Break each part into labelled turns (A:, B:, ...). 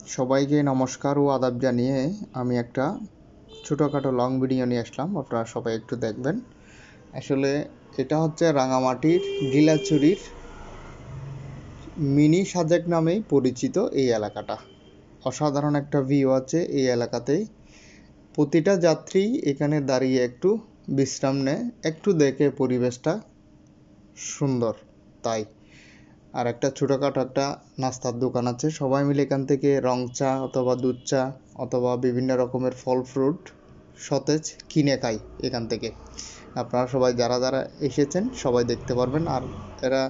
A: সবাইকে নমস্কার ও আদাব জানিয়ে আমি একটা ছোটোখাটো লং ভিডিও নিয়ে আসলাম। আপনারা সবাই একটু দেখবেন। আসলে এটা হচ্ছে রাঙামাটির গিলাচুরির মিনি সাজেক নামেই পরিচিত এই এলাকাটা। অসাধারণ একটা ভিউ আছে এই এলাকাতেই। প্রতিটা যাত্রী এখানে দাঁড়িয়ে একটু বিশ্রাম নেয়, একটু দেখে পরিবেশটা সুন্দর তাই। আর একটা ছোটোখাটো একটা নাস্তার দোকান আছে, সবাই মিলে এখান থেকে রং চা অথবা দুধ চা অথবা বিভিন্ন রকমের ফল ফ্রুট সতেজ কিনে খাই এখান থেকে। আপনারা সবাই যারা যারা এসেছেন সবাই দেখতে পারবেন। আর এরা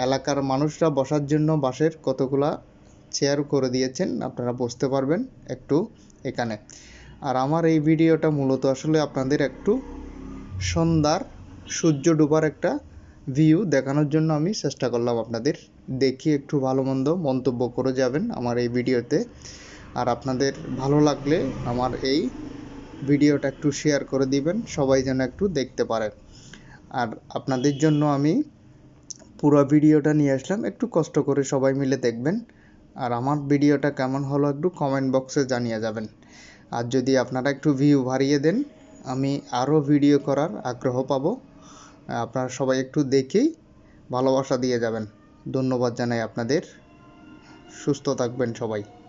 A: এলাকার মানুষরা বসার জন্য বাঁশের কতগুলা চেয়ার করে দিয়েছেন, আপনারা বসতে পারবেন একটু এখানে। আর আমার এই ভিডিওটা মূলত আসলে আপনাদের একটু সন্ধ্যার সূর্য ডোবার একটা ভিউ দেখানোর জন্য আমি চেষ্টা করলাম। আপনাদের দেখি একটু ভালো মন্দ মন্তব্য করে যাবেন আমার এই ভিডিওতে। আর আপনাদের ভালো লাগলে আমার এই ভিডিওটা একটু শেয়ার করে দিবেন, সবাই যেন একটু দেখতে পারে। আর আপনাদের জন্য আমি পুরো ভিডিওটা নিয়ে আসলাম, একটু কষ্ট করে সবাই মিলে দেখবেন। আর আমার ভিডিওটা কেমন হলো একটু কমেন্ট বক্সে জানিয়ে যাবেন। আর যদি আপনারা একটু ভিউ বাড়িয়ে দেন আমি আরও ভিডিও করার আগ্রহ পাবো। আপনারা সবাই একটু দেখেই ভালোবাসা দিয়ে যাবেন। ধন্যবাদ জানাই আপনাদের। সুস্থ থাকবেন সবাই।